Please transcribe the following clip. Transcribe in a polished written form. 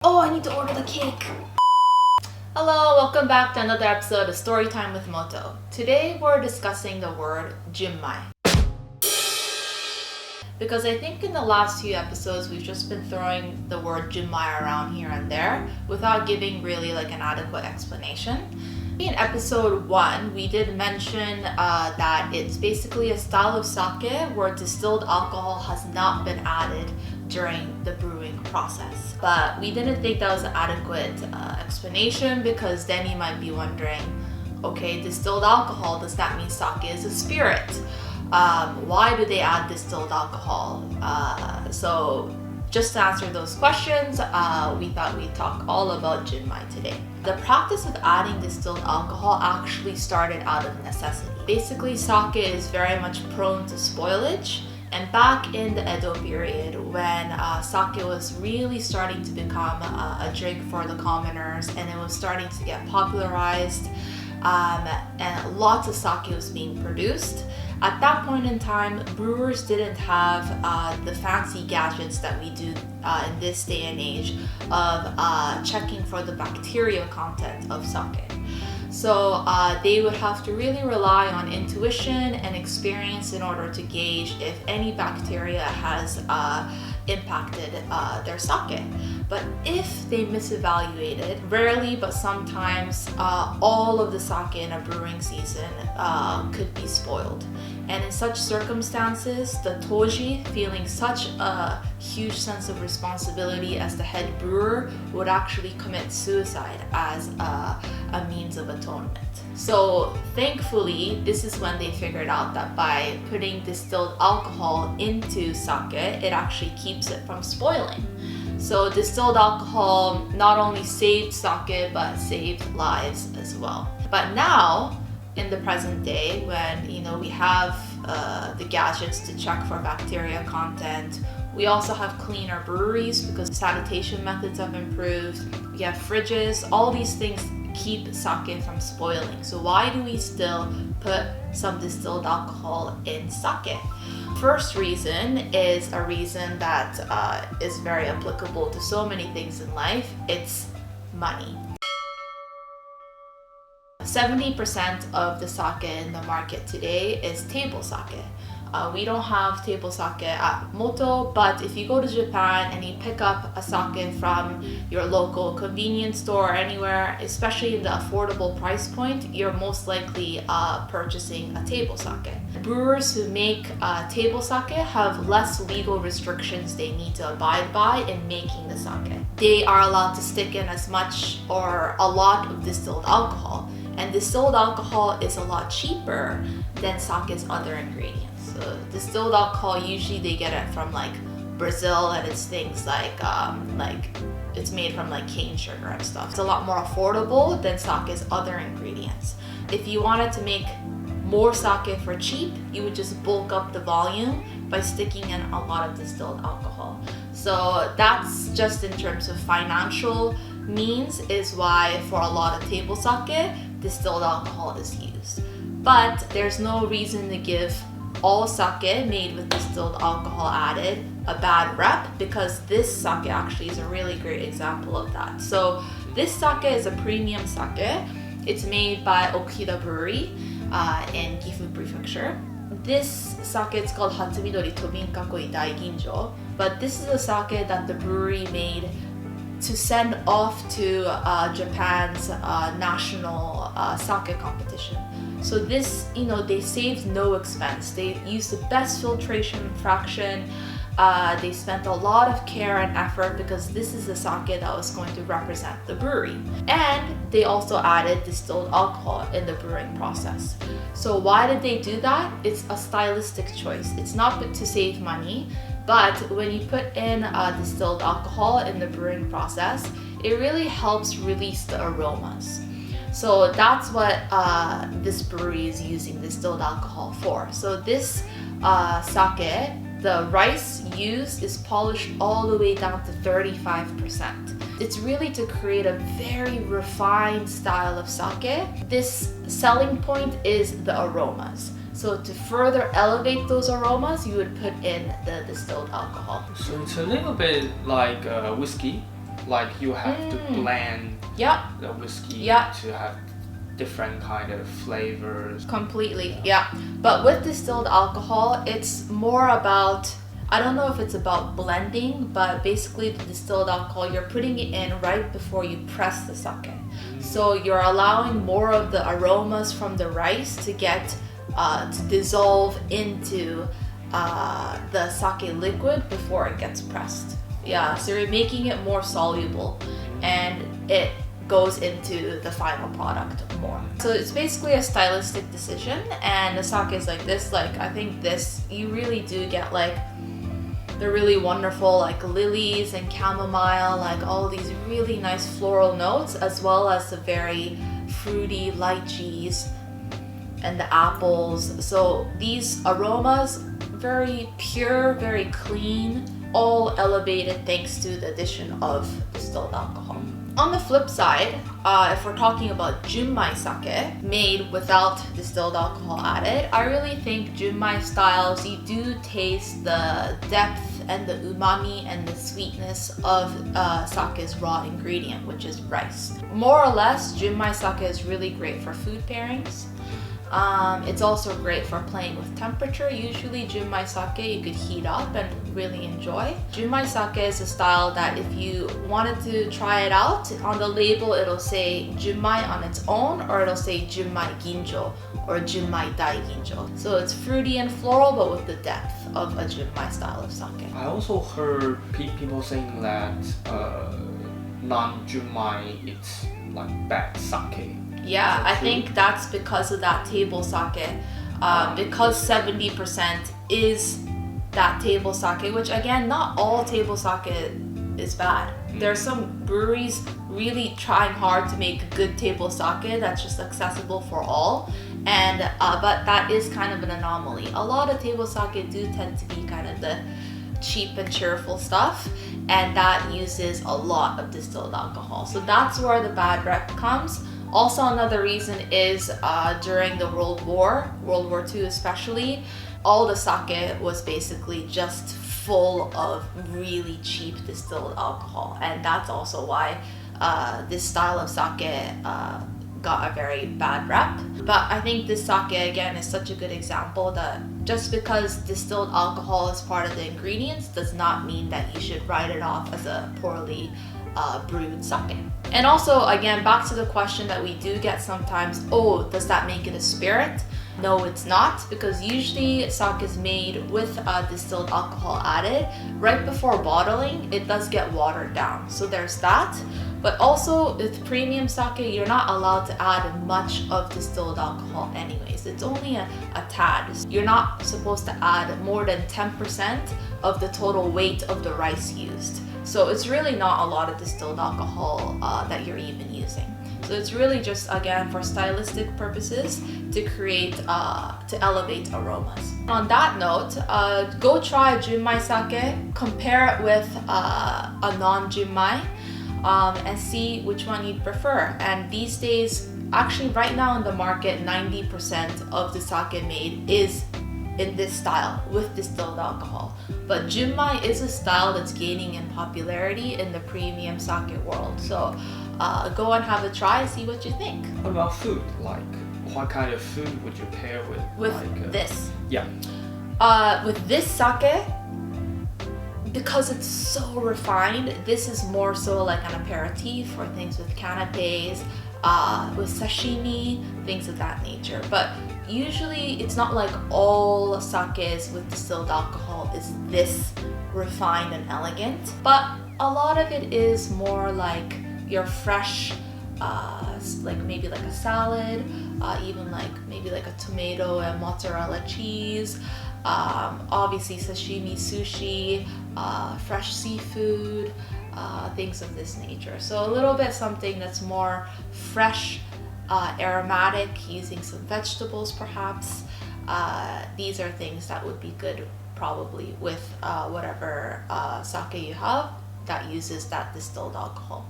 Oh, I need to order the cake. Hello, welcome back to another episode of Storytime with Moto. Today we're discussing the word Junmai. Because I think in the last few episodes we've just been throwing the word Junmai around here and there without giving really like an adequate explanation. In episode 1, we did mention that it's basically a style of sake where distilled alcohol has not been added during the brewing process. But we didn't think that was an adequate explanation because then you might be wondering, okay, distilled alcohol, does that mean sake is a spirit? Why do they add distilled alcohol? So just to answer those questions, we thought we'd talk all about Junmai today. The practice of adding distilled alcohol actually started out of necessity. Basically, sake is very much prone to spoilage. And back in the Edo period, when sake was really starting to become a drink for the commoners and it was starting to get popularized, and lots of sake was being produced, at that point in time, brewers didn't have the fancy gadgets that we do in this day and age of checking for the bacteria content of sake. So they would have to really rely on intuition and experience in order to gauge if any bacteria has impacted their sake. But if they misevaluated, rarely but sometimes, all of the sake in a brewing season could be spoiled. And in such circumstances, the Koji, feeling such a huge sense of responsibility as the head brewer, would actually commit suicide as a means of atonement. So thankfully, this is when they figured out that by putting distilled alcohol into sake, it actually keeps it from spoiling. So distilled alcohol not only saved sake, but saved lives as well. But now, in the present day, when we have the gadgets to check for bacteria content, we also have cleaner breweries because sanitation methods have improved. We have fridges. All these things keep sake from spoiling. So why do we still put some distilled alcohol in sake? First reason is a reason that is very applicable to so many things in life. It's money. 70% of the sake in the market today is table sake. We don't have table sake at Moto, but if you go to Japan and you pick up a sake from your local convenience store or anywhere, especially in the affordable price point, you're most likely purchasing a table sake. Brewers who make table sake have less legal restrictions they need to abide by in making the sake. They are allowed to stick in as much or a lot of distilled alcohol. And distilled alcohol is a lot cheaper than sake's other ingredients. So distilled alcohol, usually they get it from like Brazil, and it's things like it's made from like cane sugar and stuff. It's a lot more affordable than sake's other ingredients. If you wanted to make more sake for cheap, you would just bulk up the volume by sticking in a lot of distilled alcohol. So that's just in terms of financial means is why for a lot of table sake, distilled alcohol is used. But there's no reason to give all sake made with distilled alcohol added a bad rep, because this sake actually is a really great example of that. So this sake is a premium sake. It's made by Okuhida Brewery in Gifu Prefecture. This sake is called Hatsumidori Tobin-Kakoi Daiginjo, but this is a sake that the brewery made to send off to Japan's national sake competition. So this, they saved no expense. They used the best filtration fraction. They spent a lot of care and effort because this is the sake that was going to represent the brewery. And they also added distilled alcohol in the brewing process. So why did they do that? It's a stylistic choice. It's not to save money, but when you put in distilled alcohol in the brewing process, it really helps release the aromas. So that's what this brewery is using distilled alcohol for. So this sake, the rice used is polished all the way down to 35%. It's really to create a very refined style of sake. This selling point is the aromas. So to further elevate those aromas, you would put in the distilled alcohol. So it's a little bit like whiskey. like you have to blend Yeah. the whiskey Yeah. to have different kind of flavors. Completely, yeah. But with distilled alcohol, it's more about, I don't know if it's about blending, but basically the distilled alcohol, you're putting it in right before you press the sake. So you're allowing more of the aromas from the rice to get, to dissolve into the sake liquid before it gets pressed. Yeah, so you're making it more soluble and it goes into the final product more. So it's basically a stylistic decision, and the sake is like this, like I think this, you really do get like the really wonderful like lilies and chamomile, like all these really nice floral notes, as well as the very fruity lychees and the apples. So these aromas, very pure, very clean, all elevated thanks to the addition of distilled alcohol. On the flip side, if we're talking about Junmai sake, made without distilled alcohol added, I really think Junmai styles, you do taste the depth and the umami and the sweetness of sake's raw ingredient, which is rice. More or less, Junmai sake is really great for food pairings. It's also great for playing with temperature. Usually Junmai sake you could heat up and really enjoy. Junmai sake is a style that if you wanted to try it out, on the label it'll say Junmai on its own, or it'll say Junmai ginjo or Junmai Daiginjo. So it's fruity and floral, but with the depth of a Junmai style of sake. I also heard people saying that non-Junmai it's like bad sake. Yeah, I think that's because of that table sake. Because 70% is that table sake, which again, not all table sake is bad. There are some breweries really trying hard to make good table sake that's just accessible for all. And but that is kind of an anomaly. A lot of table sake do tend to be kind of the cheap and cheerful stuff, and that uses a lot of distilled alcohol. So that's where the bad rep comes. Also, another reason is during the World War II especially, all the sake was basically just full of really cheap distilled alcohol, and that's also why this style of sake got a very bad rep. But I think this sake again is such a good example that just because distilled alcohol is part of the ingredients does not mean that you should write it off as a poorly brewed sake. And also, again, back to the question that we do get sometimes, oh, does that make it a spirit? No, it's not, because usually sake is made with distilled alcohol added. Right before bottling, it does get watered down. So there's that. But also with premium sake, you're not allowed to add much of distilled alcohol anyways. It's only a tad. You're not supposed to add more than 10% of the total weight of the rice used. So it's really not a lot of distilled alcohol that you're even using. So it's really just, again, for stylistic purposes to create, to elevate aromas. On that note, go try Junmai sake, compare it with a non-Junmai, and see which one you'd prefer. And these days, actually right now in the market, 90% of the sake made is in this style with distilled alcohol. But Junmai is a style that's gaining in popularity in the premium sake world. So go and have a try, see what you think. What about food? Like, what kind of food would you pair with? With like, this. Yeah. With this sake, because it's so refined, this is more so like an aperitif or things with canapes, with sashimi, things of that nature. But usually it's not like all sakes with distilled alcohol is this refined and elegant, but a lot of it is more like your fresh, like maybe like a salad, even like maybe like a tomato and mozzarella cheese, obviously sashimi, sushi, fresh seafood, things of this nature. So a little bit something that's more fresh, aromatic, using some vegetables perhaps. These are things that would be good probably with whatever sake you have that uses that distilled alcohol.